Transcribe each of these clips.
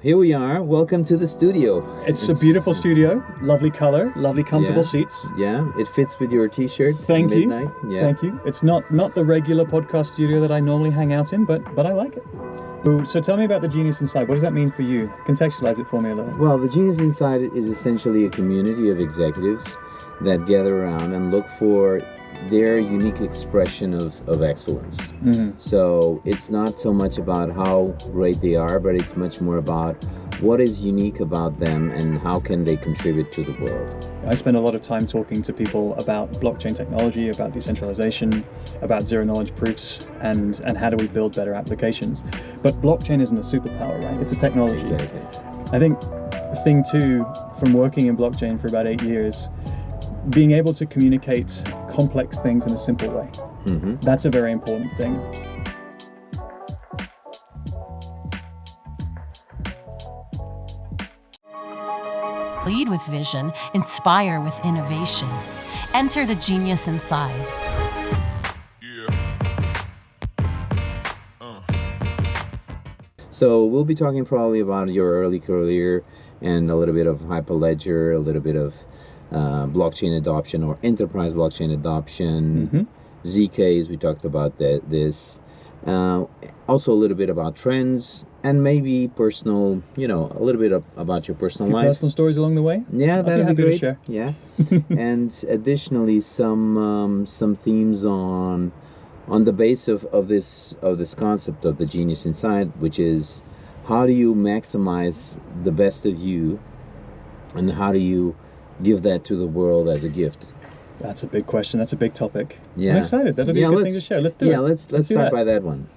here we are. Welcome to the studio. It's a beautiful studio, lovely color, lovely comfortable seats. Yeah, it fits with your t-shirt. Thank you. Midnight. Yeah. Thank you. It's not the regular podcast studio that I normally hang out in, but I like it. So tell me about the Genius Inside. What does that mean for you? Contextualize it for me a little. Well, the Genius Inside is essentially a community of executives that gather around and look for their unique expression of excellence. Mm-hmm. So it's not so much about how great they are, but it's much more about what is unique about them and how can they contribute to the world. I spend a lot of time talking to people about blockchain technology, about decentralization, about zero-knowledge proofs, and how do we build better applications. But blockchain isn't a superpower, right? It's a technology. Exactly. I think the thing too, from working in blockchain for about 8 years, being able to communicate complex things in a simple way. Mm-hmm. That's a very important thing. Lead with vision, inspire with innovation. Enter the genius inside. So we'll be talking probably about your early career and a little bit of Hyperledger, a little bit of blockchain adoption or enterprise blockchain adoption, Mm-hmm. ZKs, we talked about this. Also a little bit about trends and maybe personal, a little bit about your personal life. Personal stories along the way? Yeah, that'd be happy great. to share. Yeah. And additionally some themes on the base of this concept of the Genius Inside, which is how do you maximize the best of you and how do you give that to the world as a gift? That's a big question. That's a big topic. Yeah. I'm excited. That'll be a good thing to share. Let's do it. Yeah, let's start by that one.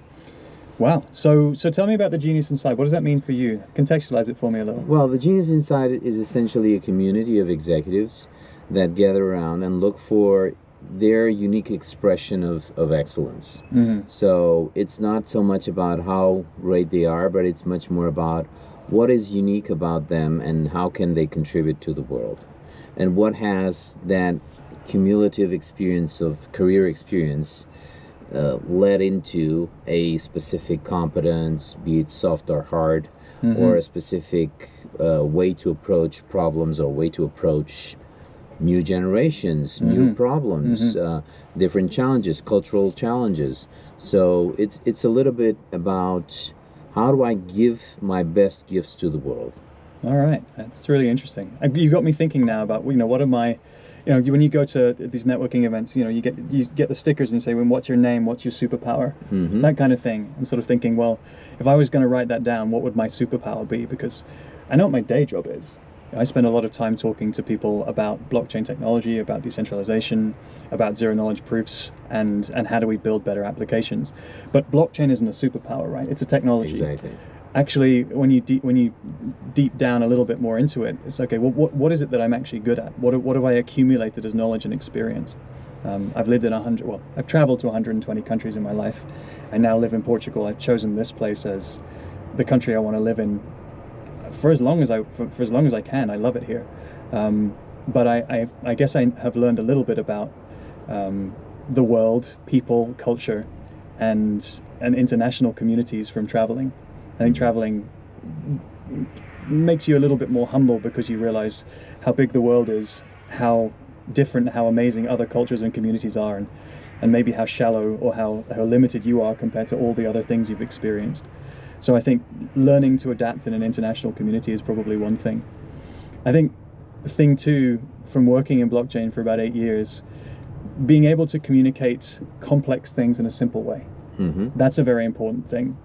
Wow. So tell me about the Genius Inside. What does that mean for you? Contextualize it for me a little. Well, the Genius Inside is essentially a community of executives that gather around and look for their unique expression of excellence. Mm-hmm. So it's not so much about how great they are, but it's much more about what is unique about them and how can they contribute to the world. And what has that cumulative experience of career experience led into a specific competence, be it soft or hard, Mm-hmm. or a specific way to approach problems or way to approach new generations, Mm-hmm. new problems, different challenges, cultural challenges. So it's a little bit about how do I give my best gifts to the world. All right. That's really interesting. You got me thinking now about, what are my, when you go to these networking events, you get the stickers and you say, well, what's your name? What's your superpower? Mm-hmm. That kind of thing. I'm sort of thinking, well, if I was going to write that down, what would my superpower be? Because I know what my day job is. I spend a lot of time talking to people about blockchain technology, about decentralization, about zero-knowledge proofs, and how do we build better applications. But blockchain isn't a superpower, right? It's a technology. Exactly. Actually, when you deep down a little bit more into it, it's okay. Well, what is it that I'm actually good at? What have I accumulated as knowledge and experience? I've lived in I've traveled to 120 countries in my life. I now live in Portugal. I've chosen this place as the country I want to live in for as long as I can. I love it here. But I guess I have learned a little bit about the world, people, culture, and international communities from traveling. I think traveling makes you a little bit more humble because you realize how big the world is, how different, how amazing other cultures and communities are, and maybe how shallow or how limited you are compared to all the other things you've experienced. So I think learning to adapt in an international community is probably one thing. I think the thing too, from working in blockchain for about 8 years, being able to communicate complex things in a simple way. Mm-hmm. That's a very important thing.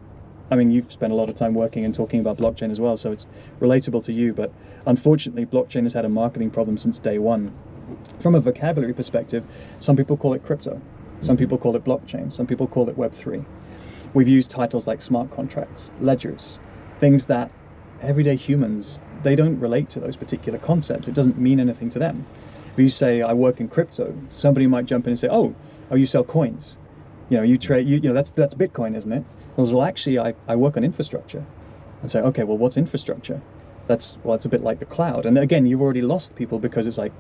I mean, you've spent a lot of time working and talking about blockchain as well, so it's relatable to you, but unfortunately, blockchain has had a marketing problem since day one. From a vocabulary perspective, some people call it crypto, some people call it blockchain, some people call it Web3. We've used titles like smart contracts, ledgers, things that everyday humans, they don't relate to those particular concepts. It doesn't mean anything to them. If you say, I work in crypto, somebody might jump in and say, oh, you sell coins. You trade, that's Bitcoin, isn't it? Well, actually, I work on infrastructure. And say, okay, well, what's infrastructure? It's a bit like the cloud. And again, you've already lost people because it's like,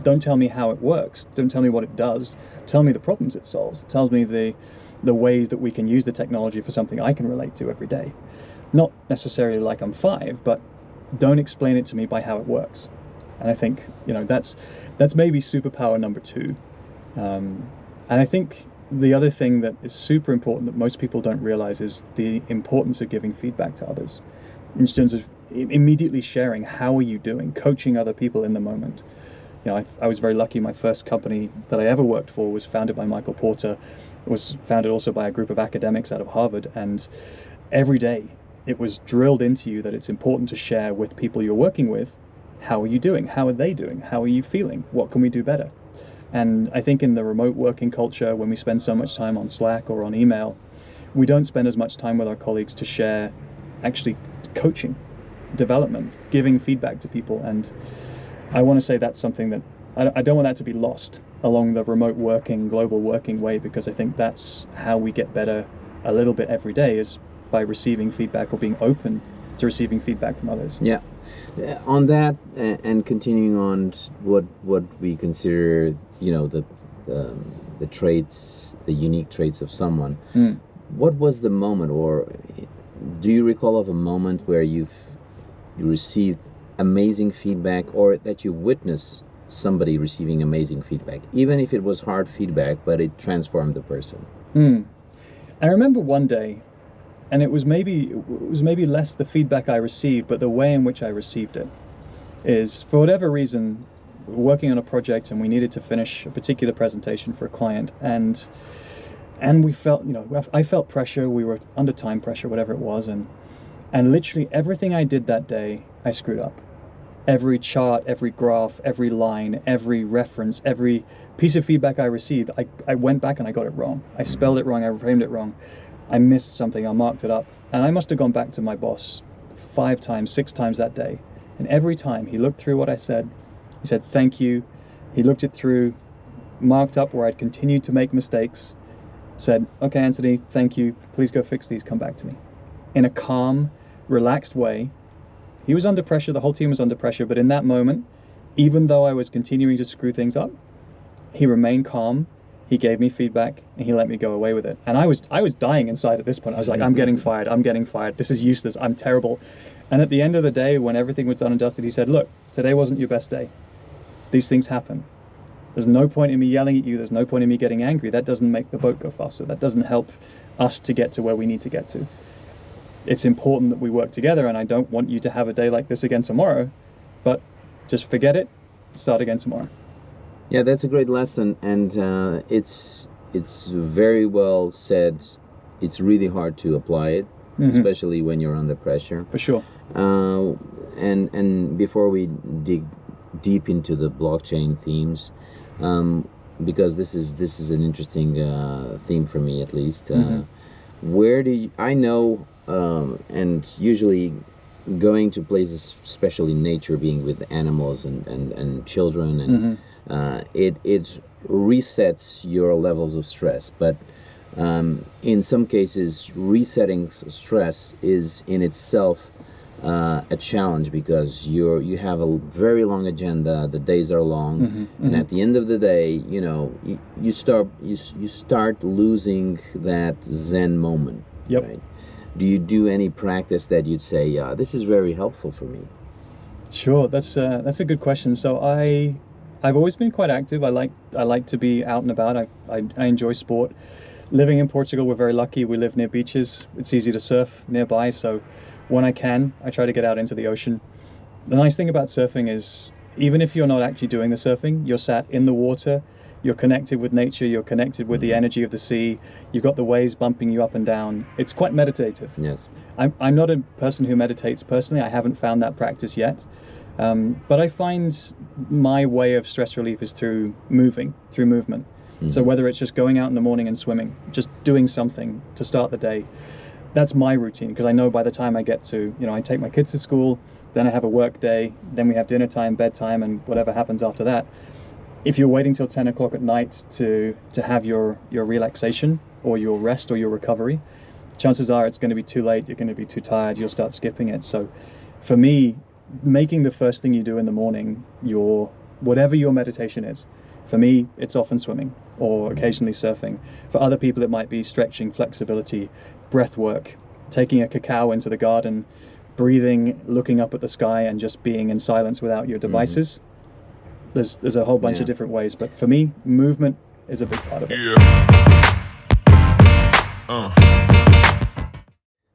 don't tell me how it works. Don't tell me what it does. Tell me the problems it solves. Tell me the ways that we can use the technology for something I can relate to every day. Not necessarily like I'm 5, but don't explain it to me by how it works. And I think, that's maybe superpower number 2. And I think the other thing that is super important that most people don't realize is the importance of giving feedback to others, in terms of immediately sharing how are you doing, coaching other people in the moment. I was very lucky. My first company that I ever worked for was founded by Michael Porter. It was founded also by a group of academics out of Harvard. And every day it was drilled into you that it's important to share with people you're working with, how are you doing? How are they doing? How are you feeling? What can we do better? And I think in the remote working culture, when we spend so much time on Slack or on email, we don't spend as much time with our colleagues to share actually coaching, development, giving feedback to people. And I want to say that's something that I don't want that to be lost along the remote working, global working way, because I think that's how we get better a little bit every day, is by receiving feedback or being open to receiving feedback from others. Yeah. On that, and continuing on what we consider, the traits, the unique traits of someone. What was the moment, or do you recall of a moment where you received amazing feedback, or that you witnessed somebody receiving amazing feedback, even if it was hard feedback, but it transformed the person? I remember one day, and it was maybe less the feedback I received, but the way in which I received it. Is, for whatever reason, working on a project, and we needed to finish a particular presentation for a client, and we felt, I felt pressure. We were under time pressure, whatever it was, and literally everything I did that day, I screwed up. Every chart, every graph, every line, every reference, every piece of feedback I received, I went back and I got it wrong. I spelled it wrong, I framed it wrong. I missed something, I marked it up. And I must have gone back to my boss 5 times, 6 times that day. And every time he looked through what I said, he said, thank you. He looked it through, marked up where I'd continued to make mistakes, said, okay, Anthony, thank you. Please go fix these, come back to me. In a calm, relaxed way. He was under pressure, the whole team was under pressure, but in that moment, even though I was continuing to screw things up, he remained calm, he gave me feedback, and he let me go away with it. And I was dying inside at this point. I was like, I'm getting fired, this is useless, I'm terrible. And at the end of the day, when everything was done and dusted, he said, look, today wasn't your best day. These things happen. There's no point in me yelling at you, there's no point in me getting angry. That doesn't make the boat go faster, that doesn't help us to get to where we need to get to. It's important that we work together, and I don't want you to have a day like this again tomorrow, but just forget it, start again tomorrow. Yeah, that's a great lesson, and it's very well said. It's really hard to apply it, especially when you're under pressure. For sure. And before we dig deep into the blockchain themes, because this is an interesting theme for me, at least. Where do you, I know, and usually going to places, especially nature, being with animals and children, and it resets your levels of stress. But in some cases, resetting stress is in itself a challenge, because you have a very long agenda, the days are long, and at the end of the day, you start losing that Zen moment. Yep. Right? Do you do any practice that you'd say, this is very helpful for me? Sure, that's a good question. So I've always been quite active. I like to be out and about. I enjoy sport. Living in Portugal, we're very lucky. We live near beaches. It's easy to surf nearby. So when I can, I try to get out into the ocean. The nice thing about surfing is, even if you're not actually doing the surfing, you're sat in the water, you're connected with nature, you're connected with the energy of the sea, you've got the waves bumping you up and down. It's quite meditative. Yes. I'm not a person who meditates personally. I haven't found that practice yet. But I find my way of stress relief is through movement. So whether it's just going out in the morning and swimming, just doing something to start the day, that's my routine, because I know by the time I get to, I take my kids to school, then I have a work day, then we have dinner time, bedtime, and whatever happens after that. If you're waiting till 10 o'clock at night to have your relaxation or your rest or your recovery, chances are it's going to be too late, you're going to be too tired, you'll start skipping it. So for me, making the first thing you do in the morning whatever your meditation is. For me, it's often swimming or occasionally surfing. For other people, it might be stretching, flexibility, breath work, taking a cacao into the garden, breathing, looking up at the sky, and just being in silence without your devices. There's a whole bunch of different ways, but for me, movement is a big part of it.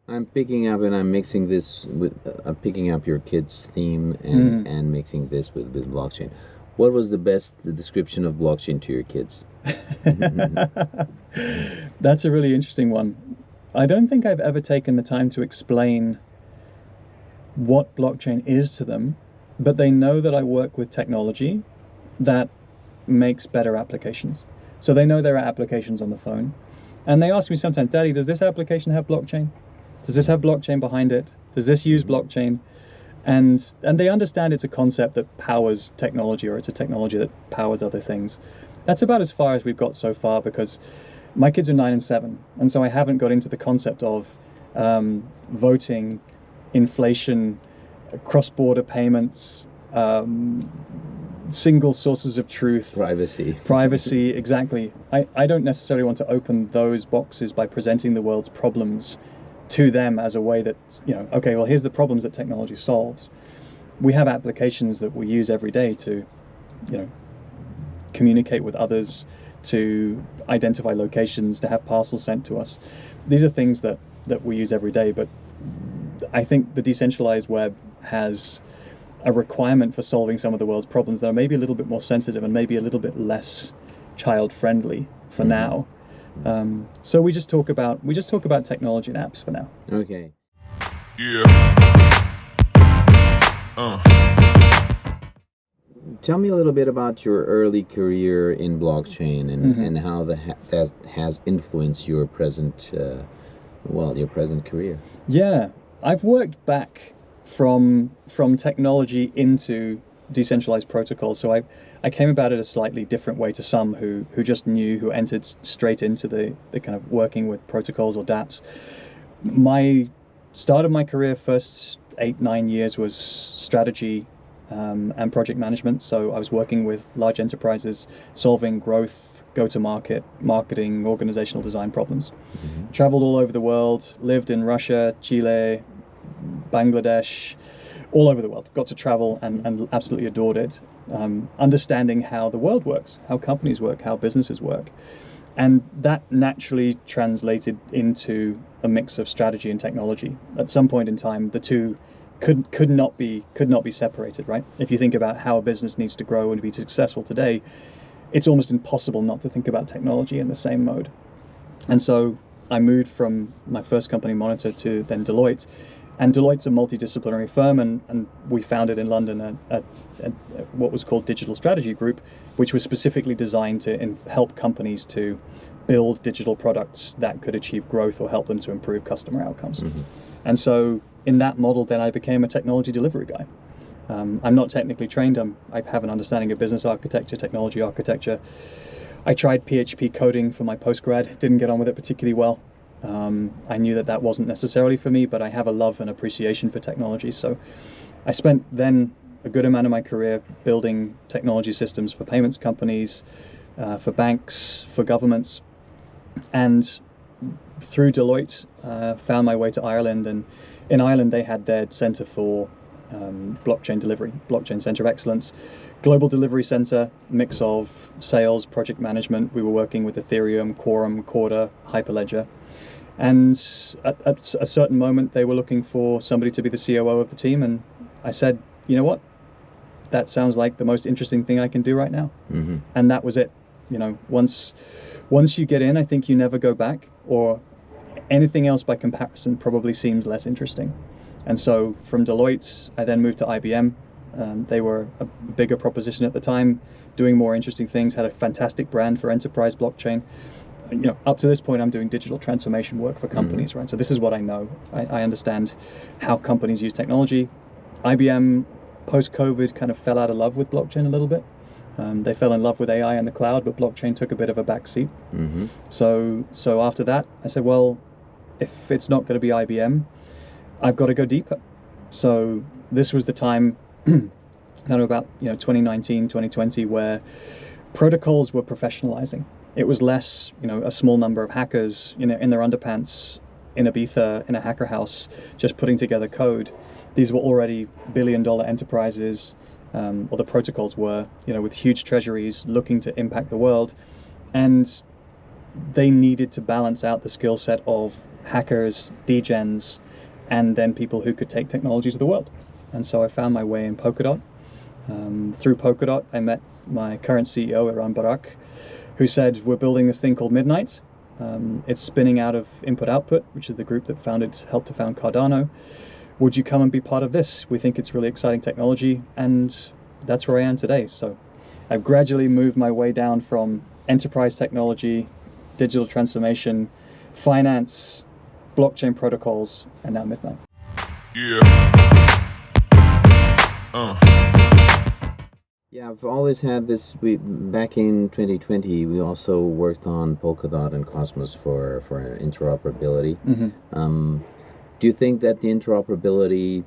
I'm picking up and I'm mixing this with, I'm picking up your kids' theme and mixing this with blockchain. What was the best description of blockchain to your kids? That's a really interesting one. I don't think I've ever taken the time to explain what blockchain is to them, but they know that I work with technology that makes better applications. So they know there are applications on the phone, and they ask me sometimes, Daddy, does this application have blockchain? Does this have blockchain behind it? Does this use blockchain? And they understand it's a concept that powers technology, or it's a technology that powers other things. That's about as far as we've got so far, because my kids are 9 and 7, and so I haven't got into the concept of voting, inflation, cross-border payments, single sources of truth. Privacy, exactly. I don't necessarily want to open those boxes by presenting the world's problems to them as a way that, okay, well, here's the problems that technology solves. We have applications that we use every day to, communicate with others, to identify locations, to have parcels sent to us. These are things that we use every day, but I think the decentralized web has a requirement for solving some of the world's problems that are maybe a little bit more sensitive and maybe a little bit less child-friendly for now. So we just talk about technology and apps for now. Okay. Tell me a little bit about your early career in blockchain and how that has influenced your present career. Yeah, I've worked back from technology into decentralized protocols. So I came about it a slightly different way to some who entered straight into the kind of working with protocols or dApps. My start of my career, first 8-9 years, was strategy and project management. So I was working with large enterprises, solving growth, go-to-market, marketing, organizational design problems. Traveled all over the world, lived in Russia, Chile, Bangladesh, all over the world. Got to travel and absolutely adored it. Understanding how the world works, how companies work, how businesses work. And that naturally translated into a mix of strategy and technology. At some point in time, the two could not be separated, right? If you think about how a business needs to grow and be successful today, it's almost impossible not to think about technology in the same mode. And so I moved from my first company, Monitor, to then Deloitte. And Deloitte's a multidisciplinary firm, and we founded in London what was called Digital Strategy Group, which was specifically designed to help companies to build digital products that could achieve growth or help them to improve customer outcomes. And so in that model, then I became a technology delivery guy. I'm not technically trained. I have an understanding of business architecture, technology architecture. I tried PHP coding for my postgrad, didn't get on with it particularly well. I knew that wasn't necessarily for me, but I have a love and appreciation for technology. So I spent then a good amount of my career building technology systems for payments companies, for banks, for governments. And through Deloitte, found my way to Ireland. And in Ireland, they had their Centre for blockchain delivery, Blockchain Centre of Excellence, global delivery center, mix of sales, project management. We were working with Ethereum, Quorum, Corda, Hyperledger. And at a certain moment, they were looking for somebody to be the COO of the team. And I said, you know what? That sounds like the most interesting thing I can do right now. And that was it. Once you get in, I think you never go back, or anything else by comparison probably seems less interesting. And so from Deloitte, I then moved to IBM. They were a bigger proposition at the time, doing more interesting things, had a fantastic brand for enterprise blockchain. Up to this point, I'm doing digital transformation work for companies, right? So this is what I know. I understand how companies use technology. IBM, post-COVID, kind of fell out of love with blockchain a little bit. They fell in love with AI and the cloud, but blockchain took a bit of a backseat. So after that, I said, well, if it's not going to be IBM, I've got to go deeper. So this was the time, kind of about 2019, 2020, where protocols were professionalizing. It was less, a small number of hackers, in their underpants, in Ibiza in a hacker house just putting together code. These were already billion-dollar enterprises, or the protocols were, with huge treasuries looking to impact the world. And they needed to balance out the skill set of hackers, degens, and then people who could take technologies of the world. And so I found my way in Polkadot. Through Polkadot, I met my current CEO, Eran Barak, who said, we're building this thing called Midnight. It's spinning out of Input Output, which is the group that helped to found Cardano. Would you come and be part of this? We think it's really exciting technology, and that's where I am today. So I've gradually moved my way down from enterprise technology, digital transformation, finance, blockchain protocols, and now Midnight. Yeah, I've always had this. Back in 2020, we also worked on Polkadot and Cosmos for interoperability. Do you think that the interoperability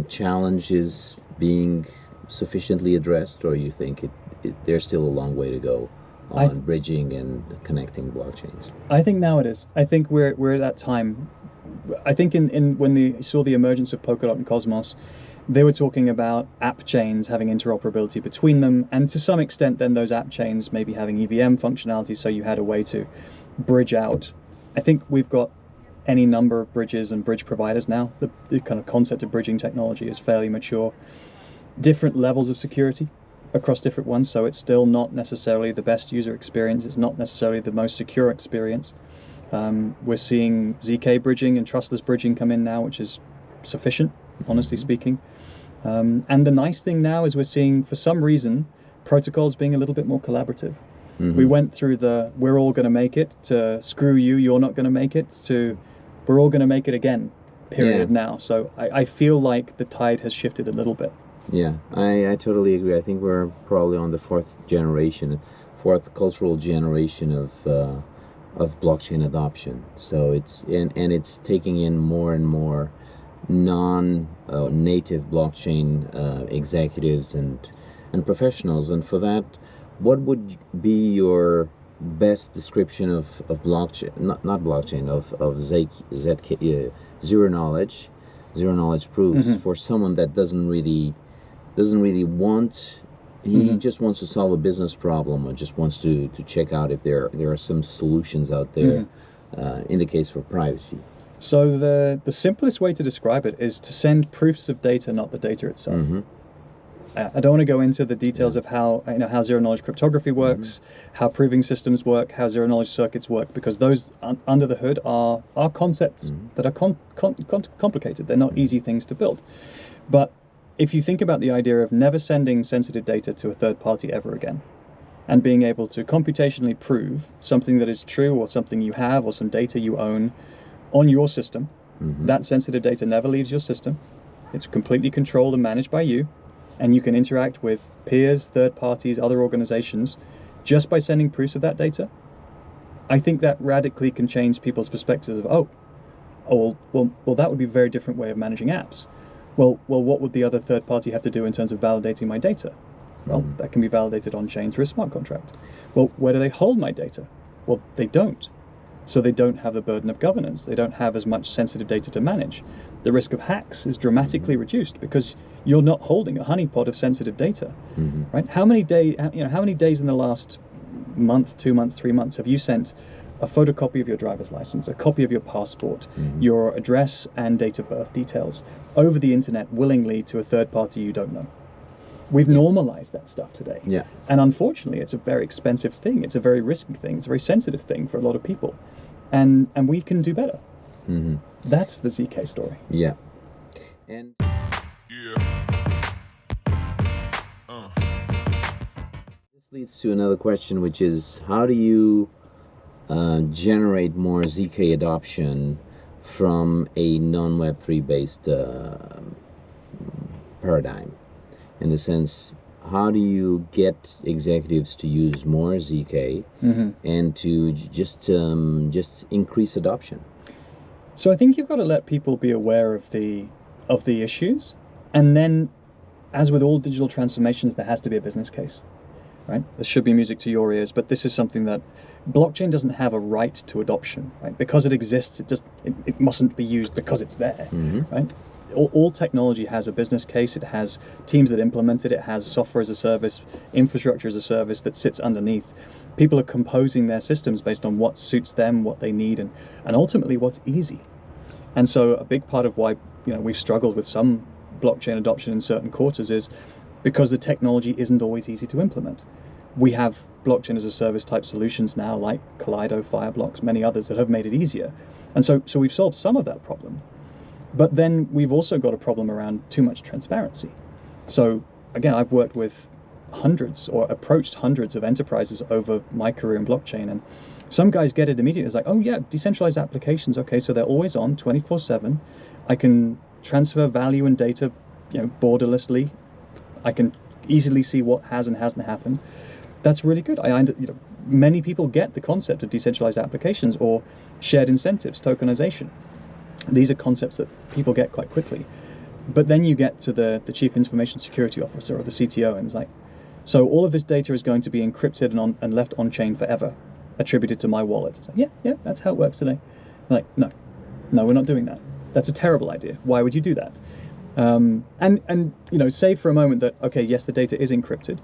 challenge is being sufficiently addressed, or you think there's still a long way to go on bridging and connecting blockchains? I think now it is. I think we're at that time. I think in when they saw the emergence of Polkadot and Cosmos, they were talking about app chains having interoperability between them, and to some extent then those app chains maybe having EVM functionality, so you had a way to bridge out. I think we've got any number of bridges and bridge providers now. The kind of concept of bridging technology is fairly mature. Different levels of security across different ones, so it's still not necessarily the best user experience. It's not necessarily the most secure experience. We're seeing ZK bridging and trustless bridging come in now, which is sufficient, honestly speaking. And the nice thing now is we're seeing, for some reason, protocols being a little bit more collaborative. We went through the we're all going to make it to screw you, you're not going to make it, to we're all going to make it again period now. So I feel like the tide has shifted a little bit. Yeah, I totally agree. I think we're probably on the fourth cultural generation of blockchain adoption. So it's taking in more and more non-native blockchain executives and professionals. And for that, what would be your best description of blockchain, not blockchain, of zero knowledge proofs for someone that doesn't really want, he just wants to solve a business problem, or just wants to check out if there are some solutions out there in the case for privacy? So the simplest way to describe it is to send proofs of data, not the data itself. I don't want to go into the details of how zero knowledge cryptography works, how proving systems work, how zero knowledge circuits work, because those under the hood are concepts that are complicated. They're not easy things to build. But if you think about the idea of never sending sensitive data to a third party ever again, and being able to computationally prove something that is true, or something you have, or some data you own on your system, that sensitive data never leaves your system. It's completely controlled and managed by you. And you can interact with peers, third parties, other organizations, just by sending proofs of that data. I think that radically can change people's perspectives of, well, that would be a very different way of managing apps. Well, what would the other third party have to do in terms of validating my data? Well, that can be validated on chain through a smart contract. Well, where do they hold my data? Well, they don't. So they don't have the burden of governance. They don't have as much sensitive data to manage. The risk of hacks is dramatically reduced because you're not holding a honeypot of sensitive data, right? How many days in the last month, 2 months, 3 months have you sent a photocopy of your driver's license, a copy of your passport, your address and date of birth details over the internet willingly to a third party you don't know? We've normalized that stuff today. Yeah. And unfortunately, it's a very expensive thing. It's a very risky thing. It's a very sensitive thing for a lot of people. And we can do better. That's the ZK story. Yeah. And this leads to another question, which is, how do you generate more ZK adoption from a non-Web3 based paradigm? In the sense, how do you get executives to use more ZK and to just increase adoption? So I think you've got to let people be aware of the issues, and then, as with all digital transformations, there has to be a business case. right? This should be music to your ears, but this is something that blockchain doesn't have a right to adoption, right? Because it exists, it mustn't be used because it's there, right? All technology has a business case. It has teams that implement it. It has software as a service, infrastructure as a service that sits underneath. People are composing their systems based on what suits them, what they need, and ultimately what's easy. And so a big part of why we've struggled with some blockchain adoption in certain quarters is because the technology isn't always easy to implement. We have blockchain as a service type solutions now, like Kaleido, Fireblocks, many others that have made it easier. And so we've solved some of that problem. But then we've also got a problem around too much transparency. So again, I've worked with hundreds or approached hundreds of enterprises over my career in blockchain, and some guys get it immediately. It's like, oh yeah, decentralized applications, okay, so they're always on 24/7. I can transfer value and data, borderlessly. I can easily see what has and hasn't happened. That's really good. Many people get the concept of decentralized applications or shared incentives, tokenization. These are concepts that people get quite quickly. But then you get to the Chief Information Security Officer or the CTO, and it's like, so all of this data is going to be encrypted and left on-chain forever, attributed to my wallet. It's like, yeah, that's how it works today. I'm like, no, we're not doing that. That's a terrible idea. Why would you do that? And say for a moment that, okay, yes, the data is encrypted.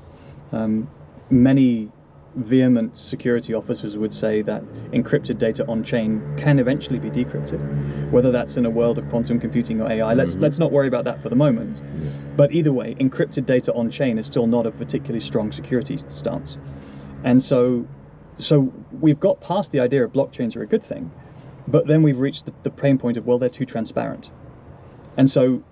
Many vehement security officers would say that encrypted data on-chain can eventually be decrypted, whether that's in a world of quantum computing or AI. Let's not worry about that for the moment. But either way, encrypted data on-chain is still not a particularly strong security stance. And so we've got past the idea of blockchains are a good thing, but then we've reached the pain point of, well, they're too transparent. And so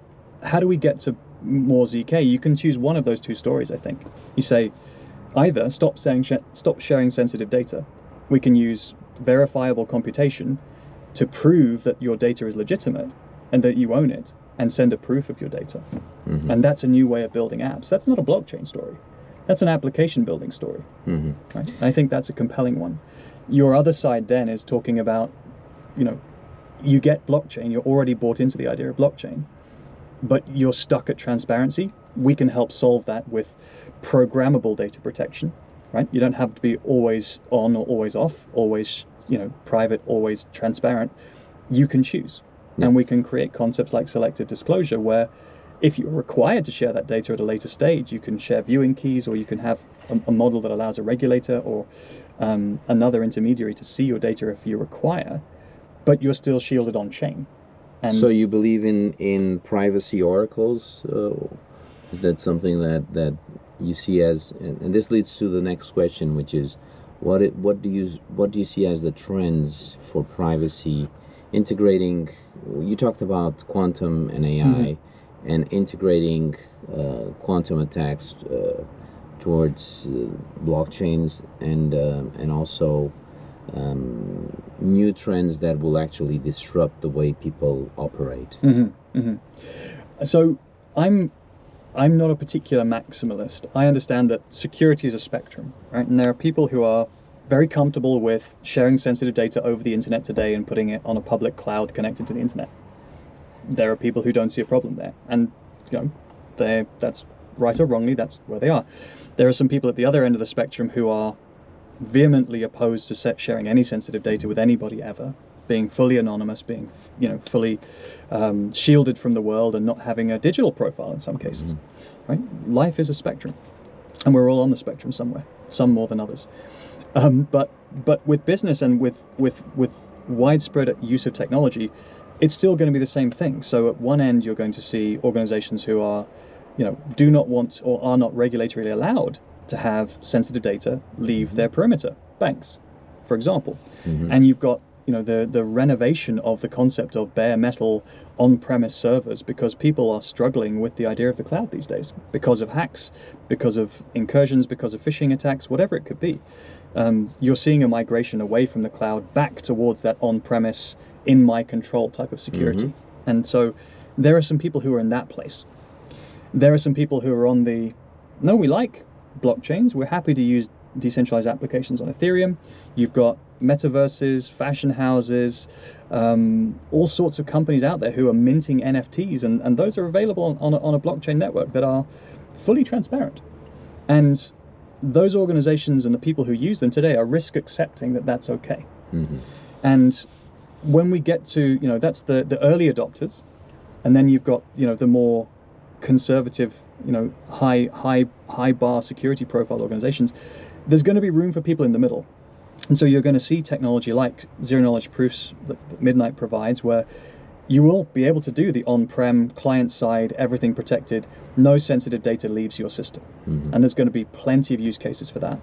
how do we get to more ZK? You can choose one of those two stories, I think. You say, either stop sharing sensitive data. We can use verifiable computation to prove that your data is legitimate and that you own it, and send a proof of your data. And that's a new way of building apps. That's not a blockchain story. That's an application building story. Right? I think that's a compelling one. Your other side then is talking about, you get blockchain, you're already bought into the idea of blockchain, but you're stuck at transparency. We can help solve that with programmable data protection, right? You don't have to be always on or always off, always, private, always transparent. You can choose. And we can create concepts like selective disclosure, where if you're required to share that data at a later stage, you can share viewing keys, or you can have a model that allows a regulator or another intermediary to see your data if you require, but you're still shielded on chain. And so you believe in privacy oracles? Is that something that you see as, and this leads to the next question, which is, what do you see as the trends for privacy integrating? You talked about quantum and AI, and integrating quantum attacks towards blockchains, and also new trends that will actually disrupt the way people operate. So I'm not a particular maximalist. I understand that security is a spectrum, right? And there are people who are very comfortable with sharing sensitive data over the internet today and putting it on a public cloud connected to the internet. There are people who don't see a problem there, and that's right or wrongly, that's where they are. There are some people at the other end of the spectrum who are vehemently opposed to sharing any sensitive data with anybody ever, being fully anonymous, being fully shielded from the world, and not having a digital profile in some cases. Right? Life is a spectrum, and we're all on the spectrum somewhere, some more than others. But with business and with widespread use of technology, it's still going to be the same thing. So at one end, you're going to see organizations who are, do not want or are not regulatorily allowed to have sensitive data leave their perimeter. Banks, for example. And you've got the renovation of the concept of bare metal on-premise servers, because people are struggling with the idea of the cloud these days because of hacks, because of incursions, because of phishing attacks, whatever it could be. You're seeing a migration away from the cloud back towards that on-premise, in my control type of security. And so there are some people who are in that place. There are some people who are on no, we like blockchains, we're happy to use decentralized applications on Ethereum. You've got metaverses, fashion houses, all sorts of companies out there who are minting NFTs, and those are available on a blockchain network that are fully transparent. And those organizations and the people who use them today are risk accepting that that's okay. Mm-hmm. And when we get to, that's the early adopters, and then you've got, the more conservative, high bar security profile organizations, there's going to be room for people in the middle. And so you're going to see technology like zero knowledge proofs that Midnight provides, where you will be able to do the on-prem, client-side, everything protected, no sensitive data leaves your system. Mm-hmm. And there's going to be plenty of use cases for that.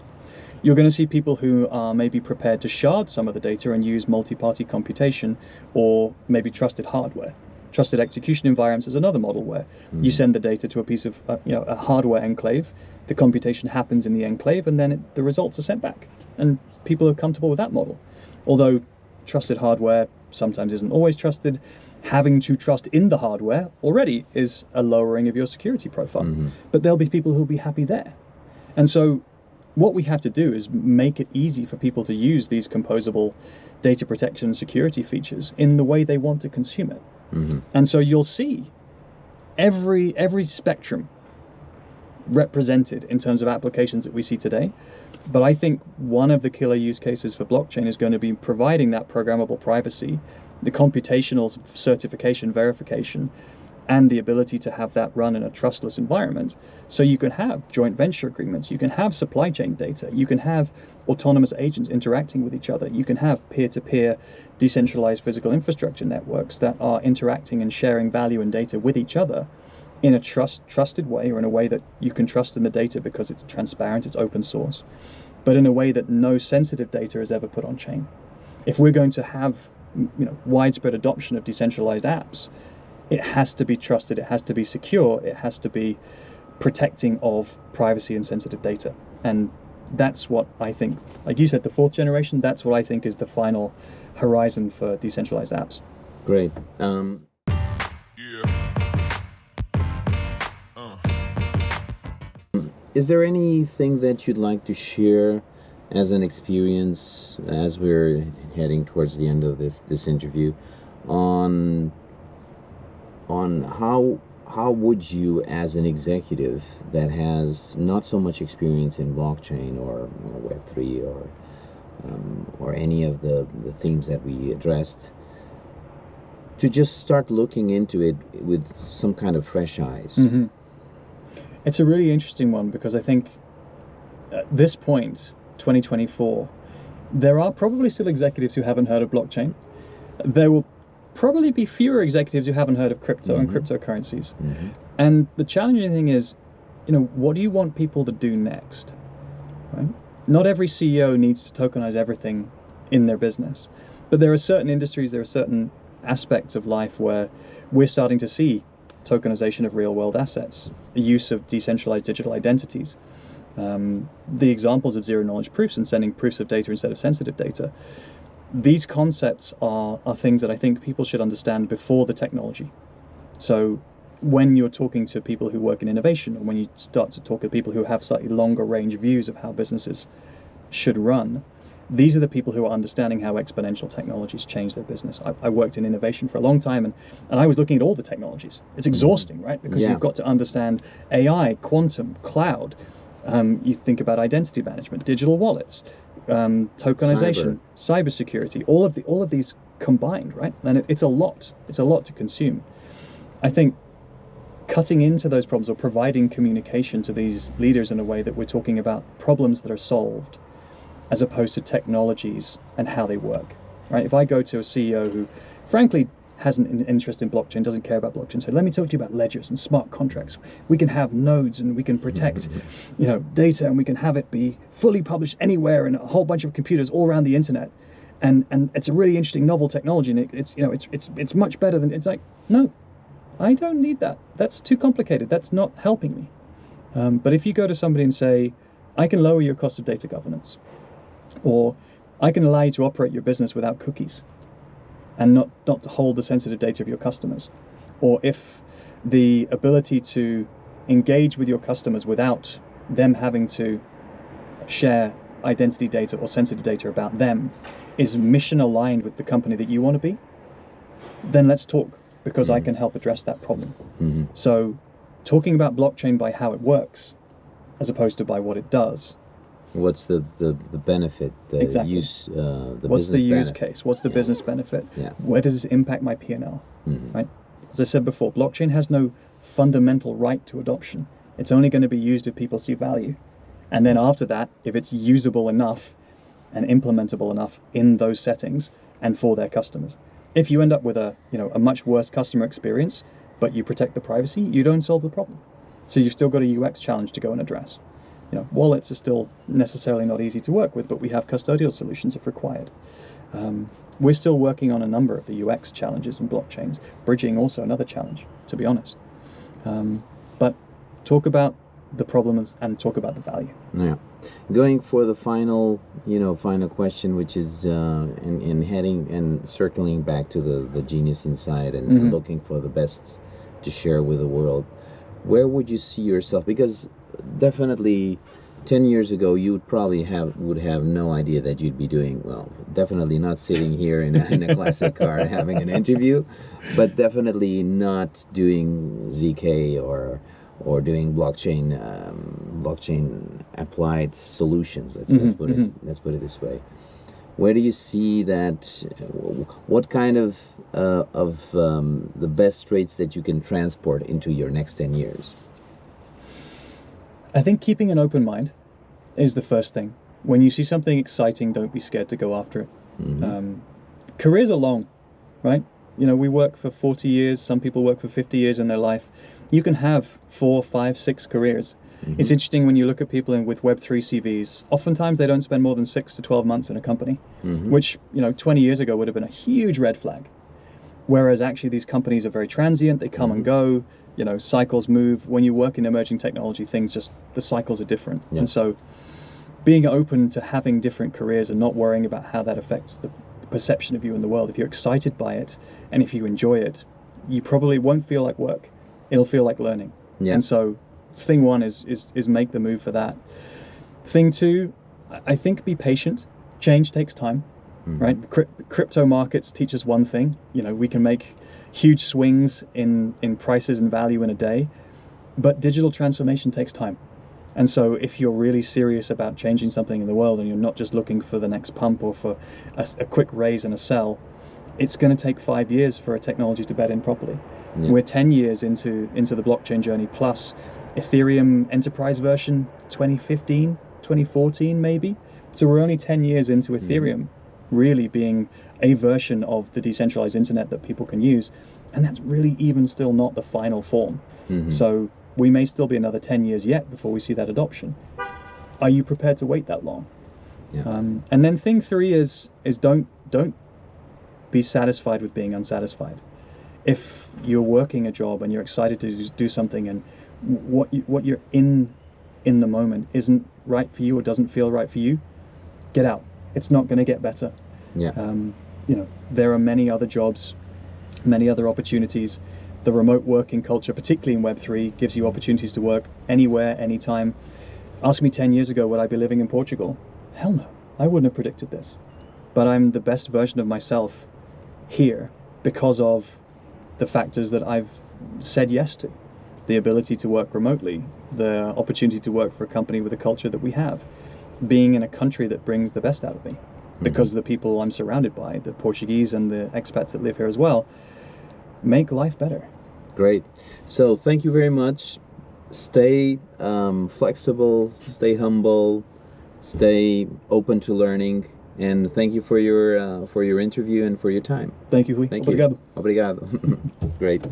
You're going to see people who are maybe prepared to shard some of the data and use multi-party computation, or maybe trusted hardware. Trusted execution environments is another model where you send the data to a piece of, a hardware enclave, the computation happens in the enclave, and then the results are sent back. And people are comfortable with that model. Although trusted hardware sometimes isn't always trusted, having to trust in the hardware already is a lowering of your security profile. Mm-hmm. But there'll be people who'll be happy there. And so what we have to do is make it easy for people to use these composable data protection and security features in the way they want to consume it. Mm-hmm. And so you'll see every spectrum represented in terms of applications that we see today. But I think one of the killer use cases for blockchain is going to be providing that programmable privacy, the computational certification verification, and the ability to have that run in a trustless environment. So you can have joint venture agreements, you can have supply chain data, you can have autonomous agents interacting with each other, you can have peer-to-peer decentralized physical infrastructure networks that are interacting and sharing value and data with each other in a trusted way, or in a way that you can trust in the data because it's transparent, it's open source, but in a way that no sensitive data is ever put on chain. If we're going to have widespread adoption of decentralized apps, it has to be trusted, it has to be secure, it has to be protecting of privacy and sensitive data. And that's what I think, like you said, the fourth generation, that's what I think is the final horizon for decentralized apps. Great. Is there anything that you'd like to share as an experience as we're heading towards the end of this interview on how would you, as an executive that has not so much experience in blockchain or Web3 or any of the themes that we addressed, to just start looking into it with some kind of fresh eyes? Mm-hmm. It's a really interesting one, because I think at this point, 2024, there are probably still executives who haven't heard of blockchain. There will probably be fewer executives who haven't heard of crypto and cryptocurrencies. Mm-hmm. And the challenging thing is, what do you want people to do next? Right? Not every CEO needs to tokenize everything in their business, but there are certain industries, there are certain aspects of life where we're starting to see tokenization of real-world assets, the use of decentralized digital identities, the examples of zero-knowledge proofs and sending proofs of data instead of sensitive data. These concepts are things that I think people should understand before the technology. So when you're talking to people who work in innovation, or when you start to talk to people who have slightly longer range views of how businesses should run, these are the people who are understanding how exponential technologies change their business. I worked in innovation for a long time, and I was looking at all the technologies. It's exhausting, right? Because you've got to understand AI, quantum, cloud. You think about identity management, digital wallets, tokenization, cybersecurity, all of these combined, right? And it's a lot. It's a lot to consume. I think cutting into those problems, or providing communication to these leaders in a way that we're talking about problems that are solved, as opposed to technologies and how they work, right? If I go to a CEO who, frankly, has an interest in blockchain, doesn't care about blockchain, so let me talk to you about ledgers and smart contracts. We can have nodes, and we can protect, data, and we can have it be fully published anywhere in a whole bunch of computers all around the internet, and it's a really interesting novel technology, and it's much better than. It's like, no, I don't need that. That's too complicated. That's not helping me. But if you go to somebody and say, I can lower your cost of data governance, or I can allow you to operate your business without cookies and not to hold the sensitive data of your customers, or if the ability to engage with your customers without them having to share identity data or sensitive data about them is mission aligned with the company that you want to be, then let's talk, because I can help address that problem. So talking about blockchain by how it works as opposed to by what it does What's the benefit, the Exactly. use, the What's the business use benefit? case? What's the business benefit? Yeah. Where does this impact my P&L? Mhm. Right? As I said before, blockchain has no fundamental right to adoption. It's only going to be used if people see value. And then after that, if it's usable enough and implementable enough in those settings and for their customers. If you end up with a much worse customer experience, but you protect the privacy, you don't solve the problem. So you've still got a UX challenge to go and address. Wallets are still necessarily not easy to work with, but we have custodial solutions if required. We're still working on a number of the UX challenges in blockchains. Bridging also another challenge, to be honest. But talk about the problems and talk about the value. Yeah. Going for the final question, which is in heading and circling back to the Genius Inside and looking for the best to share with the world. Where would you see yourself? Because definitely 10 years ago, you would probably would have no idea that you'd be doing, well, definitely not sitting here in a classic car having an interview, but definitely not doing ZK or doing blockchain applied solutions. Let's put it this way. Where do you see that? What kind of the best traits that you can transport into your next 10 years? I think keeping an open mind is the first thing. When you see something exciting, don't be scared to go after it. Careers are long, right? We work for 40 years. Some people work for 50 years in their life. You can have 4, 5, 6 careers. It's interesting when you look at people with Web3 CVs, oftentimes they don't spend more than 6 to 12 months in a company, which 20 years ago would have been a huge red flag. Whereas actually these companies are very transient, they come and go, cycles move. When you work in emerging technology, the cycles are different. Yes. And so being open to having different careers and not worrying about how that affects the perception of you in the world. If you're excited by it and if you enjoy it, you probably won't feel like work. It'll feel like learning. Yeah. And so thing one is make the move for that. Thing two, I think be patient. Change takes time, right? Crypto markets teach us one thing. We can make huge swings in prices and value in a day, but digital transformation takes time. And so if you're really serious about changing something in the world and you're not just looking for the next pump or for a quick raise and a sell, it's going to take 5 years for a technology to bed in properly. Yeah. We're 10 years into the blockchain journey, plus Ethereum enterprise version 2015, 2014 maybe. So we're only 10 years into Ethereum really being a version of the decentralized internet that people can use. And that's really even still not the final form. So we may still be another 10 years yet before we see that adoption. Are you prepared to wait that long? Yeah. And then thing three is don't be satisfied with being unsatisfied. If you're working a job and you're excited to do something and what you're in the moment isn't right for you or doesn't feel right for you, get out. It's not going to get better. Yeah. There are many other jobs, many other opportunities. The remote working culture, particularly in Web3, gives you opportunities to work anywhere, anytime. Ask me 10 years ago, would I be living in Portugal? Hell no, I wouldn't have predicted this. But I'm the best version of myself here because of the factors that I've said yes to. The ability to work remotely, the opportunity to work for a company with a culture that we have, being in a country that brings the best out of me because the people I'm surrounded by, the Portuguese and the expats that live here as well, make life better. Great. So thank you very much. Stay flexible, stay humble, stay open to learning, and thank you for your interview and for your time. Thank you, Rui. Thank Obrigado. you. Obrigado. Great.